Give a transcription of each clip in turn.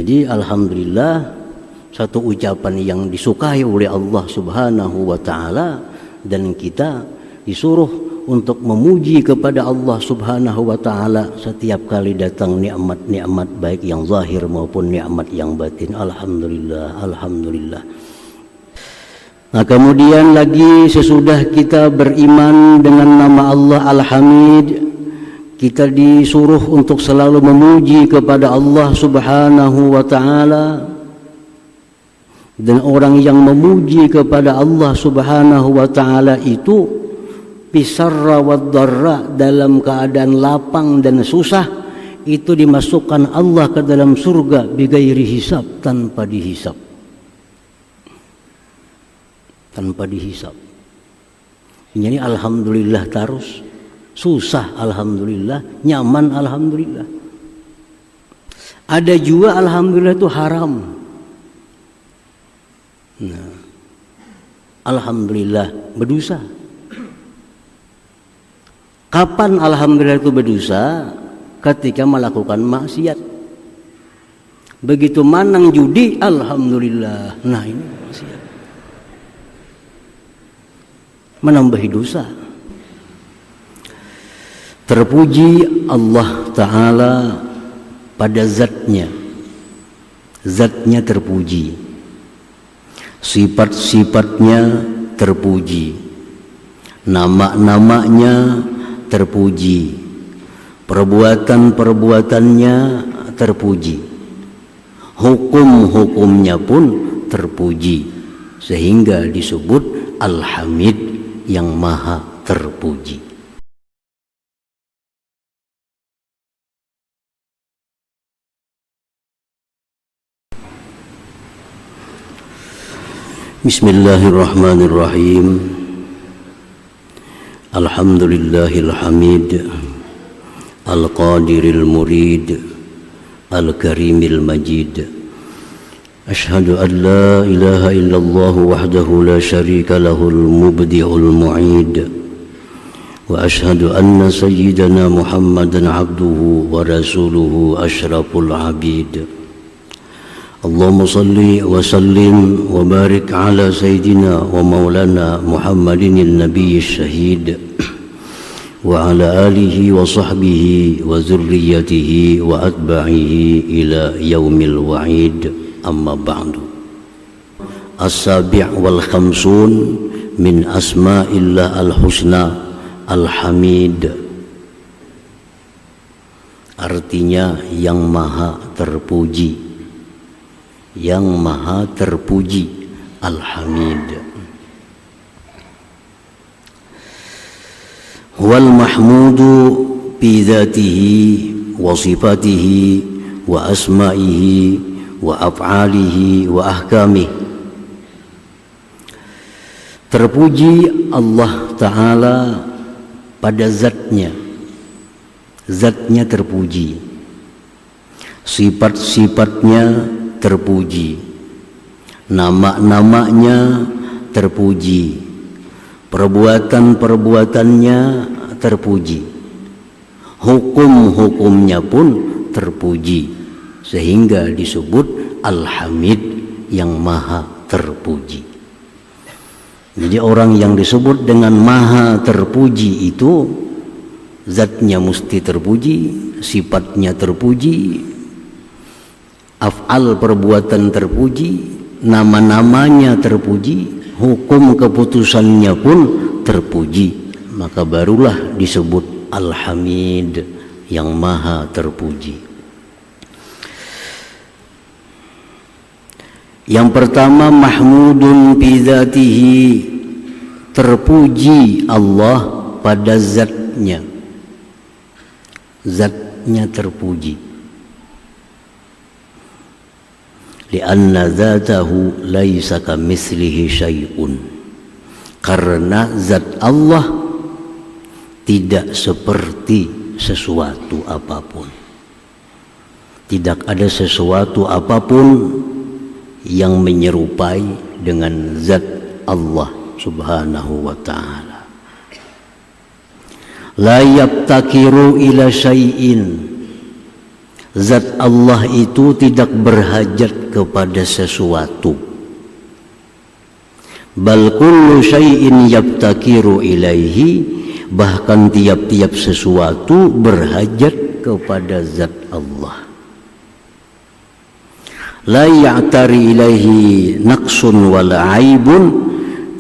Jadi alhamdulillah, satu ucapan yang disukai oleh Allah Subhanahu wa taala, dan kita disuruh untuk memuji kepada Allah Subhanahu wa taala setiap kali datang nikmat-nikmat baik yang zahir maupun nikmat yang batin. Alhamdulillah, alhamdulillah. Nah, kemudian lagi sesudah kita beriman dengan nama Allah Al-Hamid, kita disuruh untuk selalu memuji kepada Allah Subhanahu wa taala. Dan orang yang memuji kepada Allah Subhanahu wa taala itu bisarra wad dharra, dalam keadaan lapang dan susah, itu dimasukkan Allah ke dalam surga bighairi hisab, tanpa dihisab. Tanpa dihisab. Jadi alhamdulillah terus, susah alhamdulillah, nyaman alhamdulillah. Ada juga alhamdulillah itu haram. Nah, alhamdulillah berdosa. Kapan alhamdulillah itu berdosa? Ketika melakukan maksiat. Begitu manang judi, alhamdulillah. Nah, ini maksiat. Menambahi dosa. Terpuji Allah Ta'ala pada zatnya. Zatnya terpuji. Sifat-sifatnya terpuji, nama-namanya terpuji, perbuatan-perbuatannya terpuji, hukum-hukumnya pun terpuji, sehingga disebut Al-Hamid, yang maha terpuji. Bismillahirrahmanirrahim. Alhamdulillahil hamid, al-qadiril murid, al-karimil majid. Ashhadu an la ilaha illallah wahdahu la syarika lahul mubdi'ul mu'id. Wa ashhadu anna sayyidana Muhammadan abduhu wa rasuluhu asyraful abid. Allahumma salli wa sallim wa barik ala sayyidina wa maulana Muhammadin nabiyyi syahid wa ala alihi wa sahbihi wa zurriyatihi wa atba'ihi ila yaumil wa'id. Amma ba'du. As-sabi' wal khamsun min asma'illah al-husna al-hamid, artinya yang maha terpuji, yang maha terpuji, Al-Hamid. Wal mahmudu bi dzatihi wa sifatihi wa asma'ihi wa af'alihi wa ahkamihi. Terpuji Allah Ta'ala pada zatnya, zatnya terpuji, sifat-sifatnya terpuji, nama-namanya terpuji, perbuatan-perbuatannya terpuji, hukum-hukumnya pun terpuji, sehingga disebut Al-Hamid, yang maha terpuji. Jadi orang yang disebut dengan maha terpuji itu zatnya mesti terpuji, sifatnya terpuji, af'al perbuatan terpuji, nama-namanya terpuji, hukum keputusannya pun terpuji, maka barulah disebut Al-Hamid, yang maha terpuji. Yang pertama, mahmudun bi dzatihi, terpuji Allah pada zatnya, zatnya terpuji. Lianna dzatahu laisa kamitslihi syai'un, karena zat Allah tidak seperti sesuatu apapun. Tidak ada sesuatu apapun yang menyerupai dengan zat Allah Subhanahu wa ta'ala. La yabtakiru ila syai'in, Zat Allah itu tidak berhajat kepada sesuatu. Bal kullu syai'in yabtakiru ilaihi, bahkan tiap-tiap sesuatu berhajat kepada zat Allah. La ya'tari ilaihi naqsun wala aibun,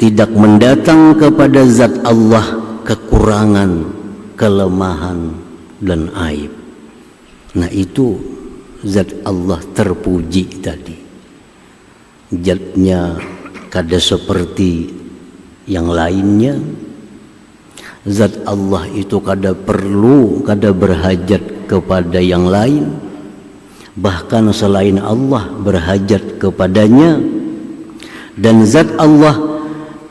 tidak mendatang kepada zat Allah kekurangan, kelemahan dan aib. Nah itu zat Allah terpuji tadi. Zatnya kada seperti yang lainnya. Zat Allah itu kada perlu, kada berhajat kepada yang lain. Bahkan selain Allah berhajat kepadanya. Dan zat Allah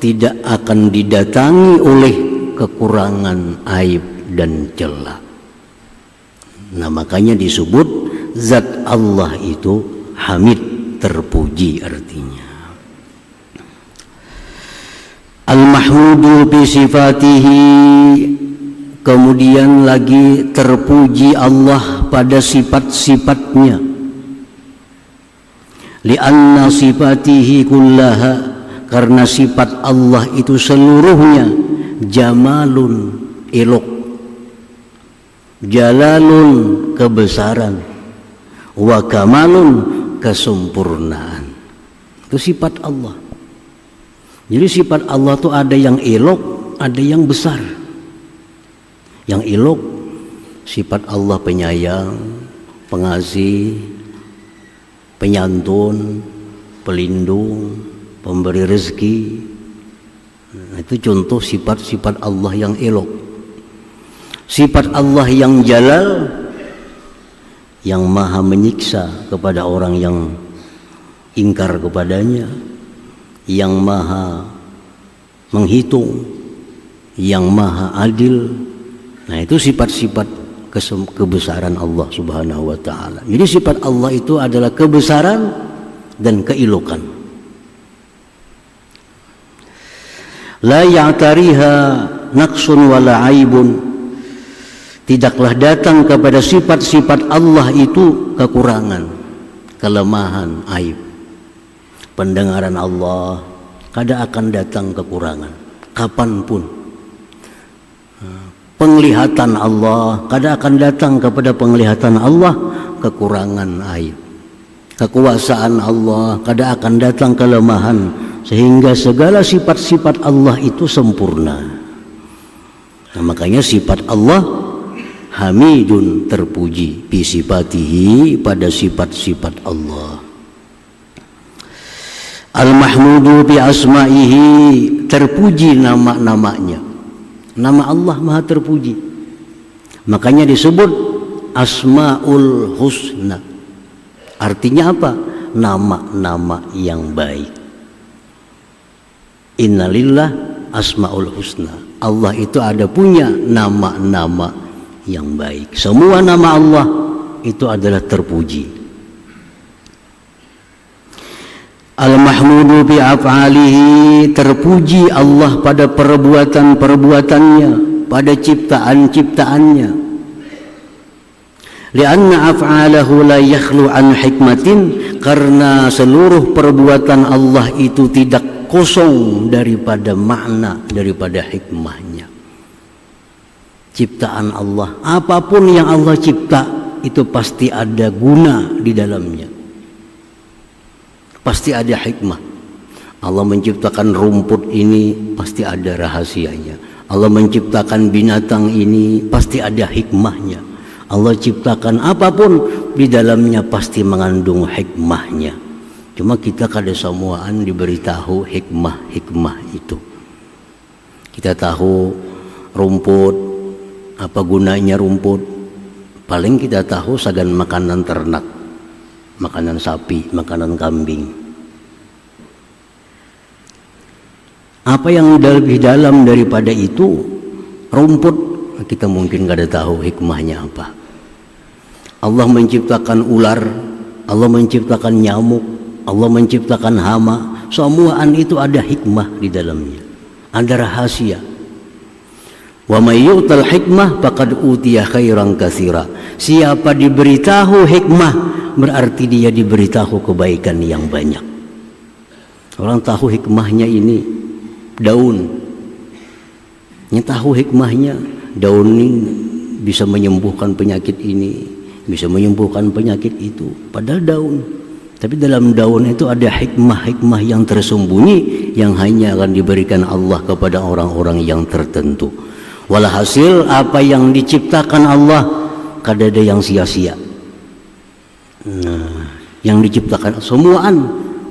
tidak akan didatangi oleh kekurangan, aib dan celah. Nah makanya disebut zat Allah itu hamid, terpuji artinya. Al-mahmudu bi sifatihi, kemudian lagi terpuji Allah pada sifat-sifatnya. Li'anna sifatihi kullaha, karena sifat Allah itu seluruhnya jamalun, elok, jalalun, kebesaran, wa kamalun, kesempurnaan. Itu sifat Allah. Jadi sifat Allah itu ada yang elok, ada yang besar. Yang elok, sifat Allah penyayang, pengasih, penyantun, pelindung, pemberi rezeki. Nah, itu contoh sifat-sifat Allah yang elok. Sifat Allah yang jalal, yang maha menyiksa kepada orang yang ingkar kepadanya, yang maha menghitung, yang maha adil. Nah itu sifat-sifat kebesaran Allah subhanahu wa ta'ala. Jadi sifat Allah itu adalah kebesaran dan keelokan. La ya'tariha naqsun wala aibun, tidaklah datang kepada sifat-sifat Allah itu kekurangan, kelemahan, aib. Pendengaran Allah kada akan datang kekurangan kapanpun. Penglihatan Allah kada akan datang kepada penglihatan Allah kekurangan, aib. Kekuasaan Allah kada akan datang kelemahan, sehingga segala sifat-sifat Allah itu sempurna. Nah, makanya sifat Allah hamidun, terpuji, bi sifatihi, pada sifat-sifat Allah. Al-mahmudu bi asma'ihi, terpuji nama-namanya. Nama Allah maha terpuji. Makanya disebut Asmaul Husna. Artinya apa? Nama-nama yang baik. Innalillah Asmaul Husna. Allah itu ada punya nama-nama yang baik. Semua nama Allah itu adalah terpuji. Al-mahmudu bi af'alihi, terpuji Allah pada perbuatan-perbuatannya, pada ciptaan-ciptaannya. Lianna af'alahu la yakhlu an hikmatin, karena seluruh perbuatan Allah itu tidak kosong daripada makna, daripada hikmahnya. Ciptaan Allah, apapun yang Allah cipta itu pasti ada guna di dalamnya, pasti ada hikmah. Allah menciptakan rumput ini pasti ada rahasianya. Allah menciptakan binatang ini pasti ada hikmahnya. Allah ciptakan apapun di dalamnya pasti mengandung hikmahnya. Cuma kita kada semuaan diberitahu hikmah-hikmah itu. Kita tahu rumput, apa gunanya rumput, paling kita tahu sagan makanan ternak, makanan sapi, makanan kambing. Apa yang lebih dalam daripada itu, rumput, kita mungkin gak ada tahu hikmahnya apa. Allah menciptakan ular, Allah menciptakan nyamuk, Allah menciptakan hama. Semuaan itu ada hikmah di dalamnya, ada rahasia. Wa may yu'tal hikmah faqad utiya khairan katsira. Siapa diberitahu hikmah berarti dia diberitahu kebaikan yang banyak. Orang tahu hikmahnya ini daun. Yang tahu hikmahnya daun ini bisa menyembuhkan penyakit ini, bisa menyembuhkan penyakit itu. Padahal daun. Tapi dalam daun itu ada hikmah-hikmah yang tersembunyi yang hanya akan diberikan Allah kepada orang-orang yang tertentu. Walhasil apa yang diciptakan Allah kada ada yang sia-sia. Nah, yang diciptakan semuaan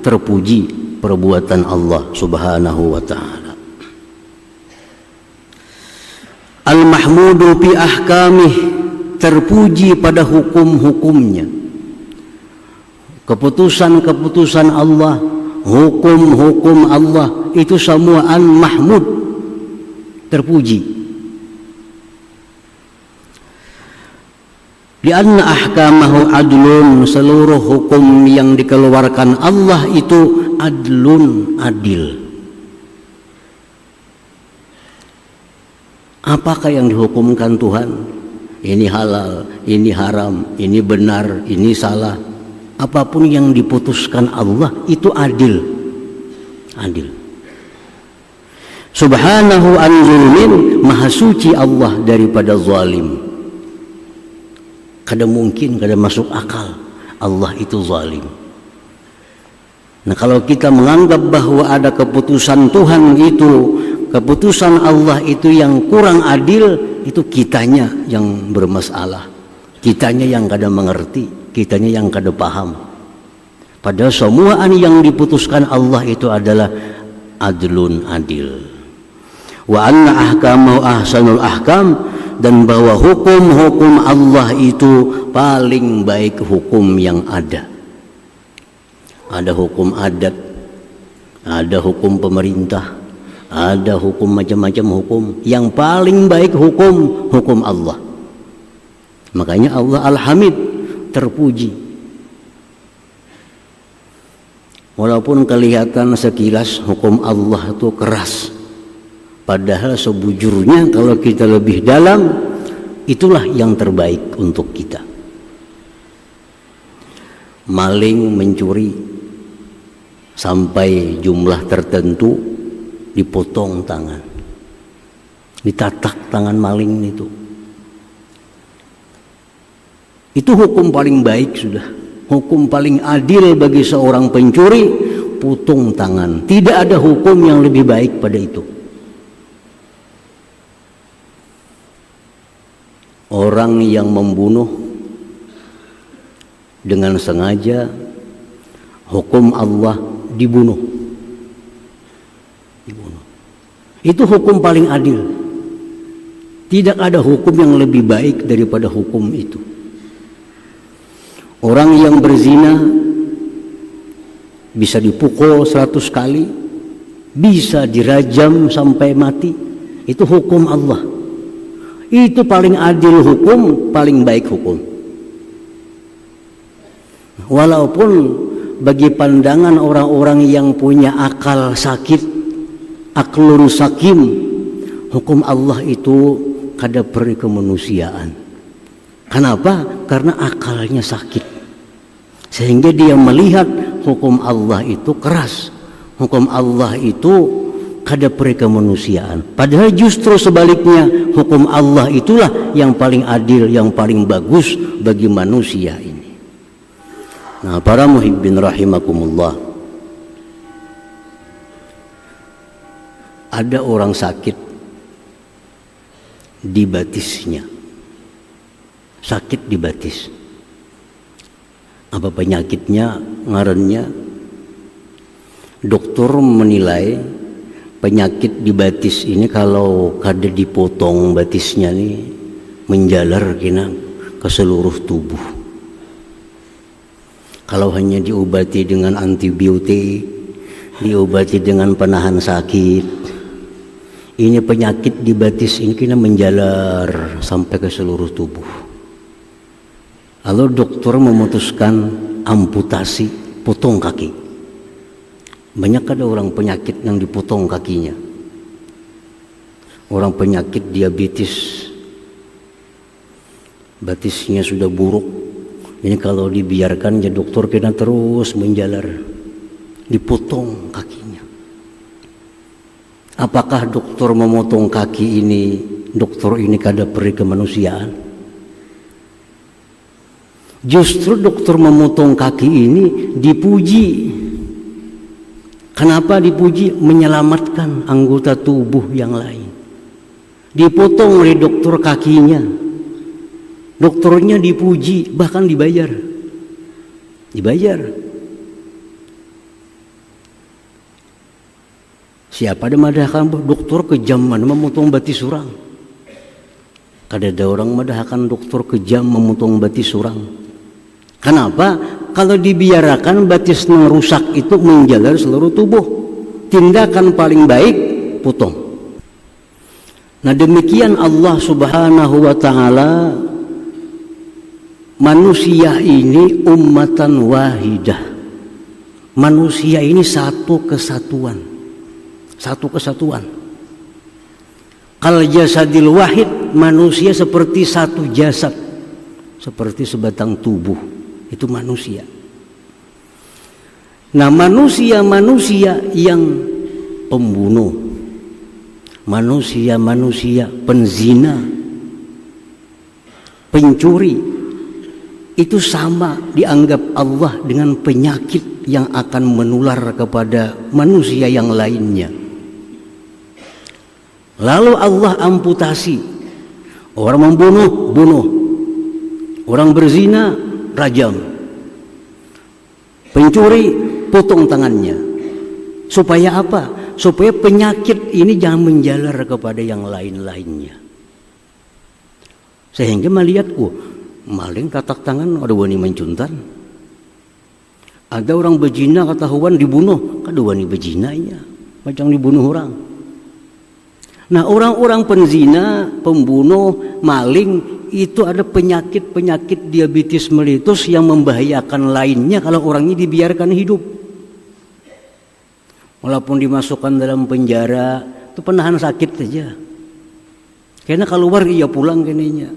terpuji perbuatan Allah Subhanahu wa ta'ala. Al-mahmudu fi ahkamih, terpuji pada hukum-hukumnya. Keputusan-keputusan Allah, hukum-hukum Allah itu semuaan mahmud, terpuji. Di anna ahkamahu adlun, seluruh hukum yang dikeluarkan Allah itu adlun, adil. Apakah yang dihukumkan Tuhan? Ini halal, ini haram, ini benar, ini salah. Apapun yang diputuskan Allah itu adil. Adil. Subhanahu an zulmin, maha suci Allah daripada zalim. Kada mungkin, kada masuk akal Allah itu zalim. Nah, kalau kita menganggap bahwa ada keputusan Tuhan itu, keputusan Allah itu yang kurang adil, itu kitanya yang bermasalah, kitanya yang kada mengerti, kitanya yang kada paham. Padahal semuaan yang diputuskan Allah itu adalah adlun, adil. Wa anna ahkamahu ahsanul ahkam, dan bahwa hukum-hukum Allah itu paling baik hukum yang ada. Ada hukum adat, ada hukum pemerintah, ada hukum macam-macam hukum. Yang paling baik hukum Allah. Makanya Allah Al-Hamid, terpuji. Walaupun kelihatan sekilas hukum Allah itu keras, padahal sebujurnya kalau kita lebih dalam, itulah yang terbaik untuk kita. Maling mencuri sampai jumlah tertentu dipotong tangan, ditatak tangan maling itu. Itu hukum paling baik sudah. Hukum paling adil bagi seorang pencuri, potong tangan. Tidak ada hukum yang lebih baik pada itu. Orang yang membunuh dengan sengaja, hukum Allah dibunuh. Itu hukum paling adil. Tidak ada hukum yang lebih baik daripada hukum itu. Orang yang berzina bisa dipukul 100 kali, bisa dirajam sampai mati. Itu hukum Allah. Itu paling adil hukum, paling baik hukum. Walaupun bagi pandangan orang-orang yang punya akal sakit, aklun sakim, hukum Allah itu kada peri kemanusiaan. Kenapa? Karena akalnya sakit. Sehingga dia melihat hukum Allah itu keras. Hukum Allah itu kada peri kemanusiaan. Padahal justru sebaliknya, hukum Allah itulah yang paling adil, yang paling bagus bagi manusia ini. Nah, para muhibbin rahimakumullah, ada orang sakit di batisnya, sakit di batis. Apa penyakitnya? Ngarannya, dokter menilai penyakit di batis ini kalau kada dipotong batisnya nih menjalar kena ke seluruh tubuh. Kalau hanya diobati dengan antibiotik, diobati dengan penahan sakit, ini penyakit di batis ini kena menjalar sampai ke seluruh tubuh. Lalu dokter memutuskan amputasi, potong kaki. Banyak ada orang penyakit yang dipotong kakinya. orang penyakit diabetes, batisnya sudah buruk. Ini kalau dibiarkan ya dokter kena terus menjalar, dipotong kakinya. Apakah dokter memotong kaki ini, dokter ini kada peri kemanusiaan? Justru dokter memotong kaki ini dipuji. Kenapa dipuji? Menyelamatkan anggota tubuh yang lain. Dipotong oleh dokter kakinya, dokternya dipuji, bahkan dibayar. Siapa ada madahkan dokter kejam mana memotong batis orang? Kada ada orang madahkan dokter kejam memotong batis orang. Kenapa? Kalau dibiarkan batis yang rusak itu menjalar seluruh tubuh. Tindakan paling baik potong. Nah demikian Allah Subhanahu wa ta'ala, manusia ini ummatan wahidah. Manusia ini satu kesatuan. Kal jasadil wahid, manusia seperti satu jasad, seperti sebatang tubuh. Itu manusia. Nah manusia yang pembunuh, manusia penzina, pencuri, itu sama dianggap Allah dengan penyakit yang akan menular kepada manusia yang lainnya. Lalu Allah amputasi. Orang membunuh, bunuh. Orang berzina, rajam. Pencuri, potong tangannya. Supaya apa? Supaya penyakit ini jangan menjalar kepada yang lain-lainnya. Sehingga melihatku, maling tatak tangan ada wani mencuntan. Ada orang berzina ketahuan dibunuh, kada wani berzinanya, macam dibunuh orang. Nah orang-orang penzina, pembunuh, maling itu ada penyakit diabetes mellitus yang membahayakan lainnya kalau orangnya dibiarkan hidup. Walaupun dimasukkan dalam penjara, itu penahan sakit saja. Karena keluar ia pulang kenanya.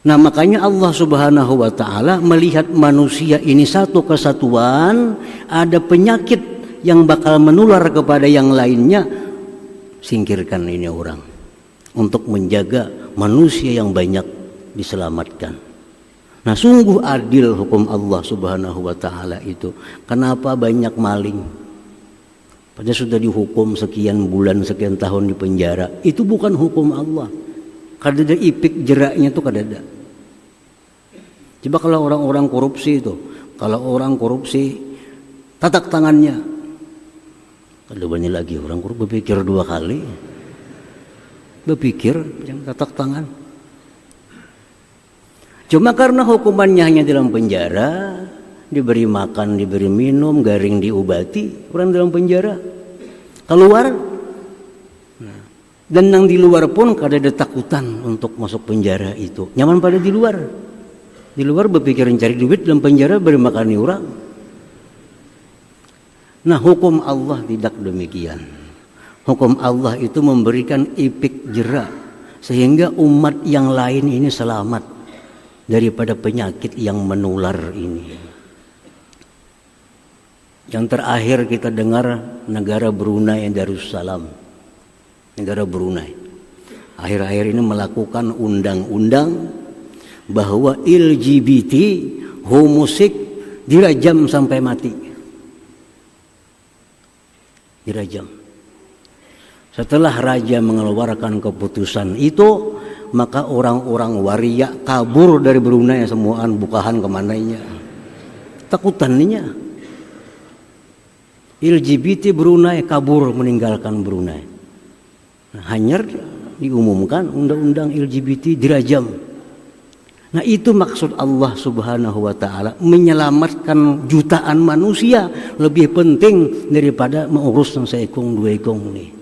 Nah makanya Allah Subhanahu wa ta'ala melihat manusia ini satu kesatuan, ada penyakit yang bakal menular kepada yang lainnya, singkirkan ini orang untuk menjaga manusia yang banyak diselamatkan. Nah sungguh adil hukum Allah Subhanahu wa ta'ala itu. Kenapa banyak maling? Padahal sudah dihukum sekian bulan, sekian tahun di penjara. Itu bukan hukum Allah. Kada ada ipik jeraknya itu kada ada. Coba kalau orang-orang korupsi itu, kalau orang korupsi tatak tangannya, kada banyak lagi orang korupsi berpikir dua kali, berpikir yang tatak tangan. Cuma karena hukumannya hanya dalam penjara, diberi makan, diberi minum, garing diobati, orang dalam penjara keluar. Dan yang di luar pun kada ada takutan untuk masuk penjara itu. Nyaman pada di luar. Di luar berpikir cari duit, dalam penjara beri makan orang. Nah hukum Allah tidak demikian. Hukum Allah itu memberikan ipik jerak sehingga umat yang lain ini selamat daripada penyakit yang menular ini. Yang terakhir kita dengar negara Brunei Darussalam. Negara Brunei akhir-akhir ini melakukan undang-undang bahwa LGBT, homosek dirajam sampai mati. Dirajam. Setelah raja mengeluarkan keputusan itu, maka orang-orang waria kabur dari Brunei semuaan, bukahan kemananya. Takutannya. LGBT Brunei kabur meninggalkan Brunei. Nah, hanya diumumkan undang-undang LGBT dirajam. Nah itu maksud Allah Subhanahu wa ta'ala, menyelamatkan jutaan manusia lebih penting daripada mengurus yang seekong dua ekong nih.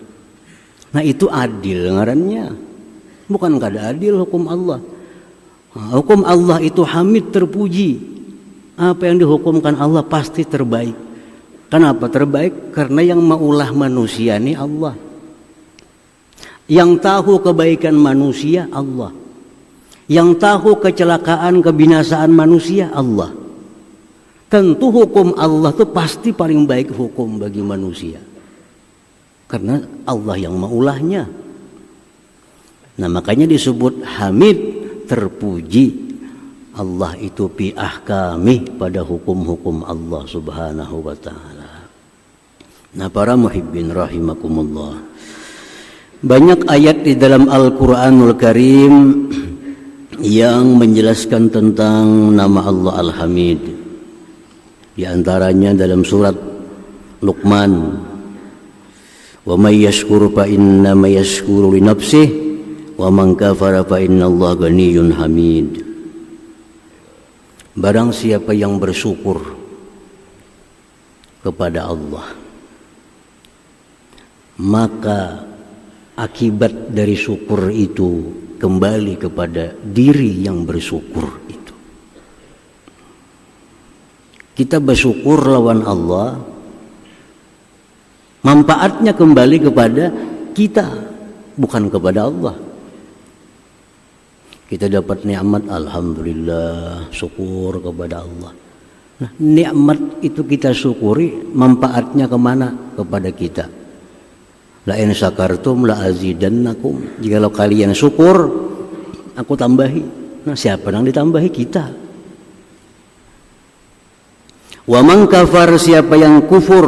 Nah itu adil ngarannya. Bukan kada adil hukum Allah. Nah, hukum Allah itu hamid, terpuji. Apa yang dihukumkan Allah pasti terbaik. Kenapa terbaik? Karena yang maulah manusia ini Allah. Yang tahu kebaikan manusia Allah. Yang tahu kecelakaan kebinasaan manusia Allah. Tentu hukum Allah itu pasti paling baik hukum bagi manusia. Karena Allah yang maulahnya. Nah, makanya disebut Hamid, terpuji. Allah itu fi ahkami, pada hukum-hukum Allah Subhanahu wa taala. Nah, para muhibbin rahimakumullah. Banyak ayat di dalam Al-Qur'anul Karim yang menjelaskan tentang nama Allah Al-Hamid. Di antaranya dalam surat Luqman, wa may yashkur fa inna ma yashkuru li nafsihi wa man kafara fa innallaha ghaniyyun hamid. Barang siapa yang bersyukur kepada Allah, maka akibat dari syukur itu kembali kepada diri yang bersyukur itu. Kita bersyukur lawan Allah, manfaatnya kembali kepada kita, bukan kepada Allah. Kita dapat nikmat, alhamdulillah, syukur kepada Allah. Nah, nikmat itu kita syukuri, manfaatnya kemana? Kepada kita. La in syakartum la azidannakum. Jikalau kalian syukur, aku tambahi. Nah, siapa yang ditambahi? Kita. Wa man kafar, siapa yang kufur,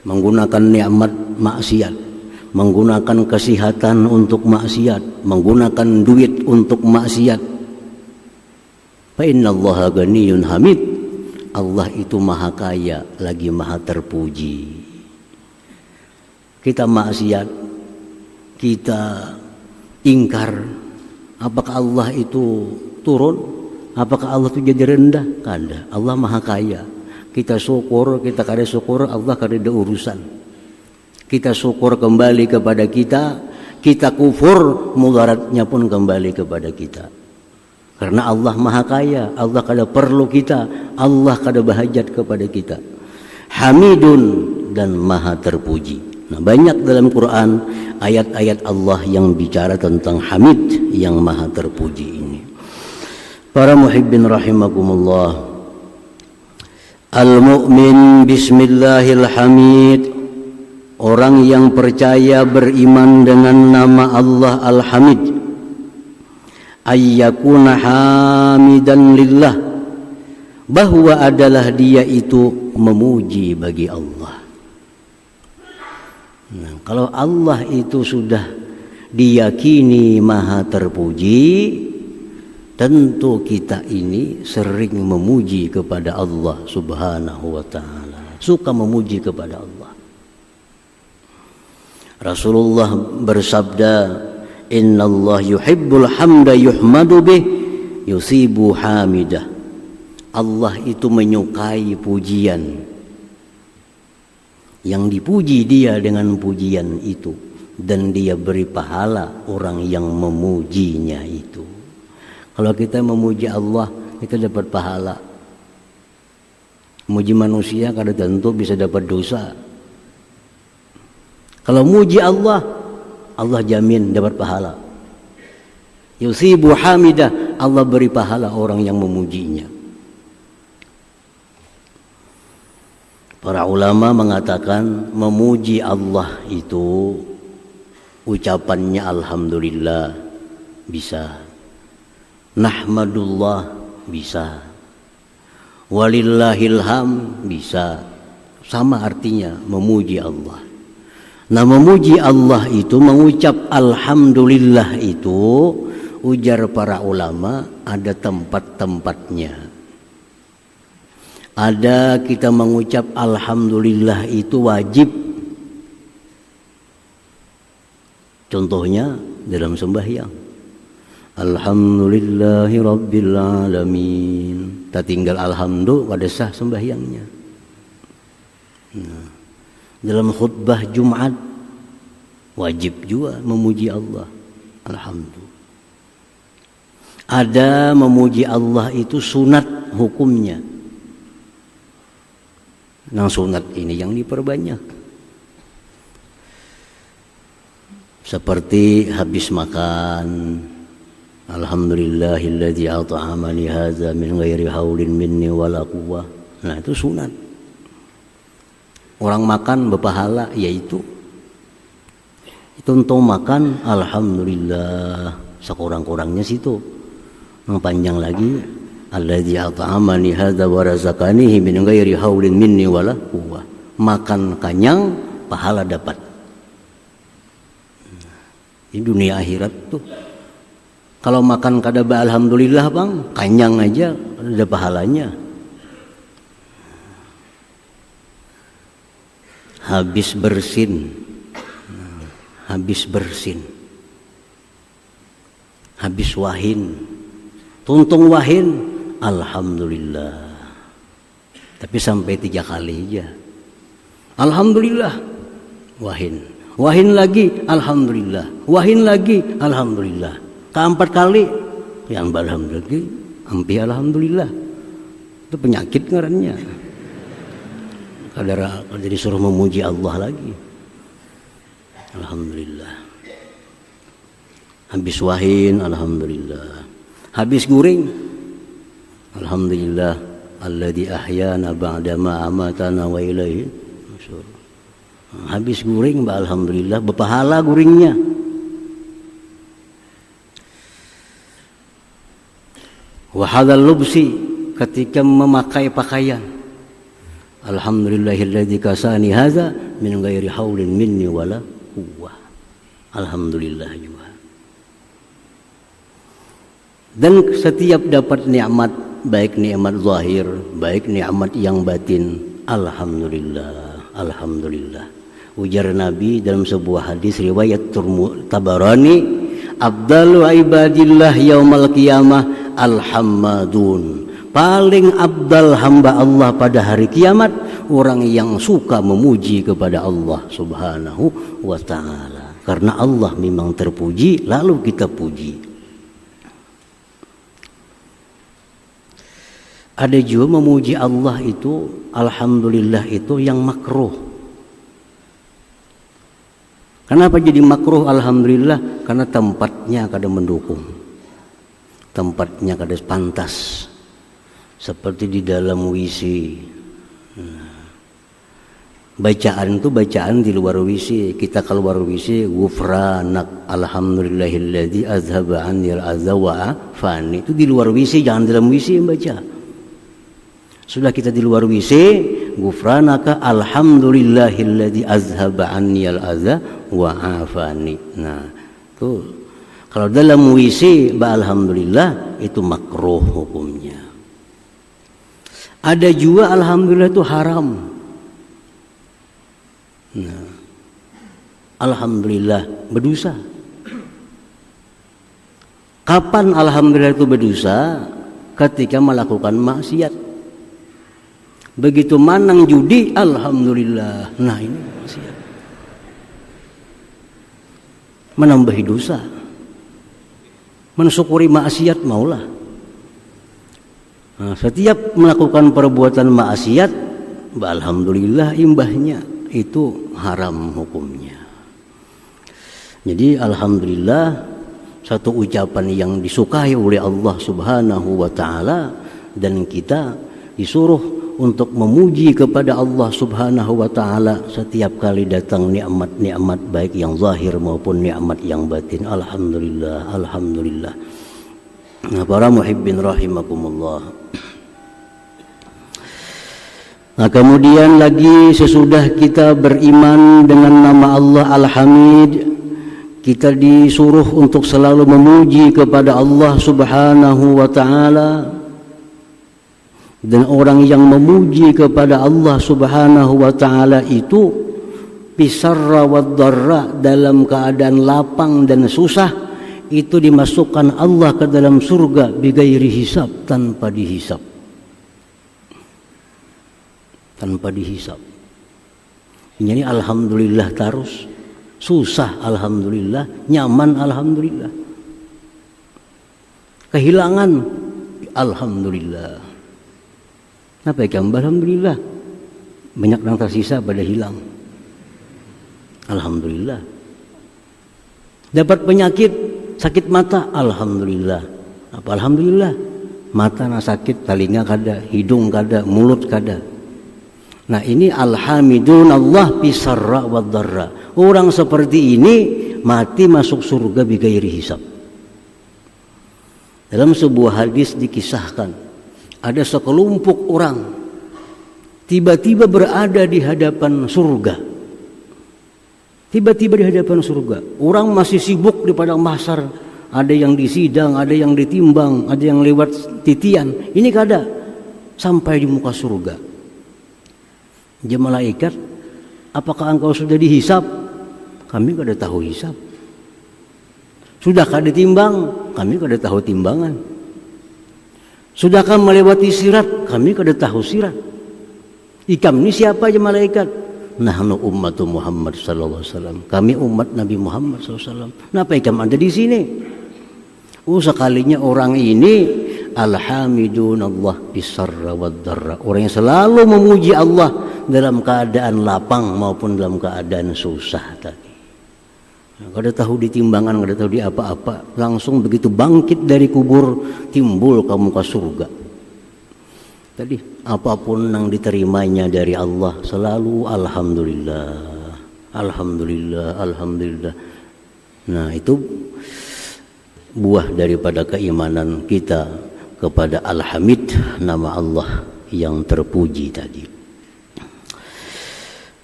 menggunakan nikmat maksiat, menggunakan kesehatan untuk maksiat, menggunakan duit untuk maksiat. Fa innallaha ghaniyyun hamid. Allah itu maha kaya lagi maha terpuji. Kita maksiat, kita ingkar, apakah Allah itu turun? Apakah Allah itu jadi rendah? Kada. Allah maha kaya. Kita syukur, kita kada syukur, Allah kada ada urusan. Kita syukur kembali kepada kita, kita kufur, mudaratnya pun kembali kepada kita. Karena Allah maha kaya, Allah kada perlu kita, Allah kada bahajat kepada kita. Hamidun, dan maha terpuji. Nah, banyak dalam Quran ayat-ayat Allah yang bicara tentang Hamid, yang maha terpuji ini. Para muhibbin rahimakumullah, al-mu'min bismillahilhamid, orang yang percaya beriman dengan nama Allah Al-Hamid, ayyakuna hamidan lillah, bahwa adalah dia itu memuji bagi Allah. Nah, kalau Allah itu sudah diyakini maha terpuji, tentu kita ini sering memuji kepada Allah Subhanahu wa ta'ala, suka memuji kepada Allah. Rasulullah bersabda, innallah yuhibbul hamda yuhmadu bih yusibu hamidah. Allah itu menyukai pujian, yang dipuji dia dengan pujian itu, dan dia beri pahala orang yang memujinya itu. Kalau kita memuji Allah, kita dapat pahala. Memuji manusia kada tentu bisa dapat dosa. Kalau muji Allah, Allah jamin dapat pahala. Yusibu hamidah, Allah beri pahala orang yang memujinya. Para ulama mengatakan memuji Allah itu ucapannya alhamdulillah bisa, nahmadullah bisa, walillahilham bisa, sama artinya memuji Allah. Nah, memuji Allah itu, mengucap alhamdulillah itu, ujar para ulama, ada tempat-tempatnya. Ada kita mengucap alhamdulillah itu wajib. Contohnya dalam sembahyang, alhamdulillahi rabbil alamin. Tak tinggal alhamdulillah pada sah sembahyangnya. Nah, dalam khutbah Jumat wajib juga memuji Allah, alhamdulillah. Ada memuji Allah itu sunat hukumnya. Nah, sunat ini yang diperbanyak. Seperti habis makan, alhamdulillahilladzi at'amani hadza min ghairi haulin minni wala quwwah. Nah, itu sunat. Orang makan berpahala, yaitu itu untuk makan alhamdulillah sekurang-kurangnya situ. Yang panjang lagi, alladzi at'amani hadza wa razaqanihi min ghairi haulin minni wala quwwah. Makan kenyang, pahala dapat. Di dunia akhirat tuh. Kalau makan kada alhamdulillah bang, kenyang aja ada pahalanya. Habis bersin, habis wahin, tuntung wahin, alhamdulillah. Tapi sampai 3 kali aja. Alhamdulillah, wahin lagi, alhamdulillah, wahin lagi, alhamdulillah. Keempat kali, yang alhamdulillah, ampi alhamdulillah. Itu penyakit ngarannya. Kadang jadi suruh memuji Allah lagi. Alhamdulillah. Habis wahin, alhamdulillah. Habis guring, alhamdulillah. Alladzi ahyana ba'da ma amatana wa ilaihi nusyur. Habis guring, alhamdulillah, berpahala guringnya. Wa hadzal lubsi, ketika memakai pakaian, alhamdulillahilladzi kasani hadza min ghairi haulin minni wala quwwah. Alhamdulillah juga. Dan setiap dapat nikmat, baik nikmat zahir, baik nikmat yang batin, alhamdulillah, alhamdulillah. Ujar Nabi dalam sebuah hadis riwayat Tabarani, afdalu ibadillah yaumal qiyamah alhammadun. Paling abdal hamba Allah pada hari kiamat orang yang suka memuji kepada Allah Subhanahu wa ta'ala. Karena Allah memang terpuji, lalu kita puji. Ada juga memuji Allah itu, alhamdulillah itu yang makruh. Kenapa jadi makruh alhamdulillah? Karena tempatnya kada mendukung. Tempatnya kada pantas. Seperti di dalam WC. Bacaan itu bacaan di luar WC. Kita keluar WC, ghufranak alhamdulillahilladzi azhaba 'annil adza wa afani. Itu di luar WC, jangan dalam WC baca. Sudah kita di luar WC, ghufranaka alhamdulillahilladzi azhaba 'annil adza wa afani. Nah, tuh. Kalau dalam WC alhamdulillah itu makruh hukumnya. Ada juga alhamdulillah itu haram. Nah, alhamdulillah berdosa. Kapan alhamdulillah itu berdosa? Ketika melakukan maksiat. Begitu manang judi, alhamdulillah. Nah, ini maksiat. Menambahi dosa. Mensyukuri maksiat maulah. Nah, setiap melakukan perbuatan maksiat, alhamdulillah imbahnya itu haram hukumnya. Jadi alhamdulillah satu ucapan yang disukai oleh Allah Subhanahu wa ta'ala, dan kita disuruh untuk memuji kepada Allah Subhanahu wa ta'ala setiap kali datang nikmat-nikmat baik yang zahir maupun nikmat yang batin. Alhamdulillah, alhamdulillah. Nah, para muhibbin rahimakumullah. Nah, kemudian lagi sesudah kita beriman dengan nama Allah Al-Hamid, kita disuruh untuk selalu memuji kepada Allah Subhanahu wa ta'ala. Dan orang yang memuji kepada Allah Subhanahu wa ta'ala itu bisarra wad dharra, dalam keadaan lapang dan susah, itu dimasukkan Allah ke dalam surga bighairi hisab, tanpa dihisab. Tanpa dihisab. Jadi alhamdulillah terus, susah alhamdulillah, nyaman alhamdulillah, kehilangan alhamdulillah. Apa ya gambar alhamdulillah? Banyak yang tersisa pada hilang. Alhamdulillah. Dapat penyakit, sakit mata, alhamdulillah. Apa alhamdulillah? Mata na sakit, telinga kada, hidung kada, mulut kada. Nah ini alhamidun Allah pisarra wa dharra. Orang seperti ini mati masuk surga bighairi hisab. Dalam sebuah hadis dikisahkan, ada sekelompok orang tiba-tiba berada di hadapan surga. Tiba-tiba di hadapan surga. Orang masih sibuk di padang mahsyar. Ada yang disidang, ada yang ditimbang, ada yang lewat titian. Ini kada. Sampai di muka surga. Dia malaikat, apakah engkau sudah dihisab? Kami kada tahu hisab. Sudahkah ditimbang? Kami kada tahu timbangan. Sudahkah melewati sirat? Kami kada tahu sirat. Ikam ini siapa aja malaikat? Nahnu ummatu Muhammad sallallahu alaihi wasallam. Kami umat Nabi Muhammad sallallahu alaihi wasallam. Kenapa ikam ada di sini? Sekalinya orang ini alhamidun Allah bisarra wad dharra. Orang yang selalu memuji Allah dalam keadaan lapang maupun dalam keadaan susah tadi. Kada tahu di timbangan, kada tahu di apa-apa, langsung begitu bangkit dari kubur timbul ke muka surga. Tadi apapun yang diterimanya dari Allah selalu alhamdulillah, alhamdulillah, alhamdulillah. Nah itu buah daripada keimanan kita kepada Al-Hamid, nama Allah yang terpuji tadi.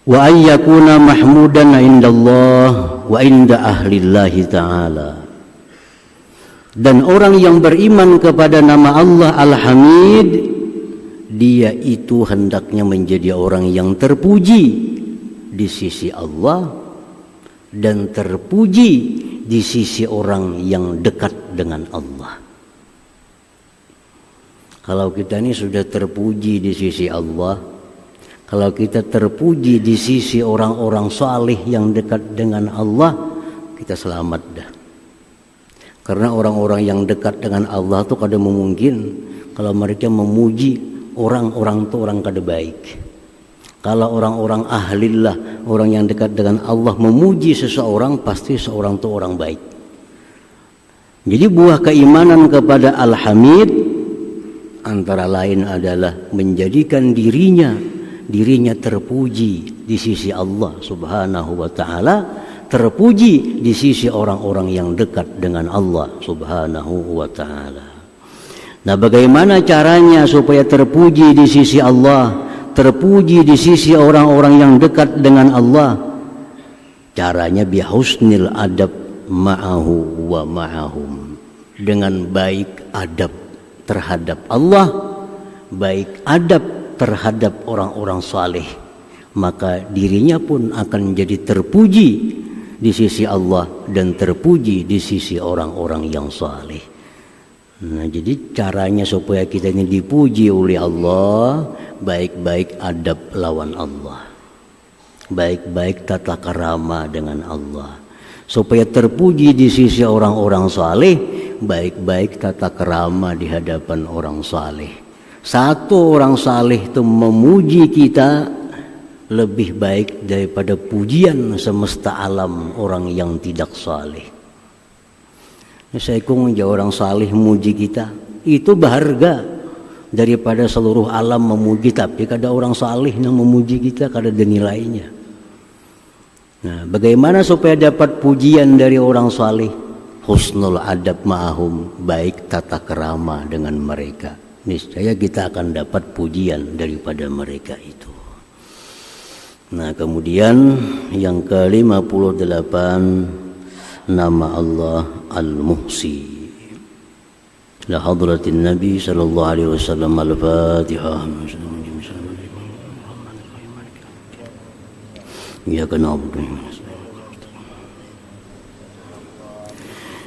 Wa ayyakuna mahmudan indallah wa inda ahlillahi ta'ala. Dan orang yang beriman kepada nama Allah Al-Hamid, dia itu hendaknya menjadi orang yang terpuji di sisi Allah dan terpuji di sisi orang yang dekat dengan Allah. Kalau kita ini sudah terpuji di sisi Allah, kalau kita terpuji di sisi orang-orang saleh yang dekat dengan Allah, kita selamat dah. Karena orang-orang yang dekat dengan Allah itu kada mungkin kalau mereka memuji orang-orang itu orang kada baik. Kalau orang-orang ahlillah, orang yang dekat dengan Allah memuji seseorang, pasti seorang itu orang baik. Jadi buah keimanan kepada Al-Hamid antara lain adalah menjadikan dirinya terpuji di sisi Allah Subhanahu wa ta'ala, terpuji di sisi orang-orang yang dekat dengan Allah Subhanahu wa ta'ala. Nah, bagaimana caranya supaya terpuji di sisi Allah, terpuji di sisi orang-orang yang dekat dengan Allah? Caranya bihusnil adab ma'ahu wa ma'ahum. Dengan baik adab terhadap Allah, baik adab terhadap orang-orang saleh, maka dirinya pun akan jadi terpuji di sisi Allah dan terpuji di sisi orang-orang yang saleh. Nah, jadi caranya supaya kita ini dipuji oleh Allah, baik-baik adab lawan Allah, baik-baik tata kerama dengan Allah. Supaya terpuji di sisi orang-orang saleh, baik-baik tata kerama di hadapan orang saleh. Satu orang saleh itu memuji kita lebih baik daripada pujian semesta alam orang yang tidak saleh. Saya kong orang saleh memuji kita itu berharga daripada seluruh alam memuji, tapi kada orang saleh yang memuji kita kada ada nilainya. Nah, bagaimana supaya dapat pujian dari orang saleh? Husnul adab ma'ahum, baik tata kerama dengan mereka. Niscaya kita akan dapat pujian daripada mereka itu. Nah, kemudian yang ke-58, nama Allah Al-Muhsi. La hadratin Nabi sallallahu alaihi wasallam. Al-Fatihah. Ya kana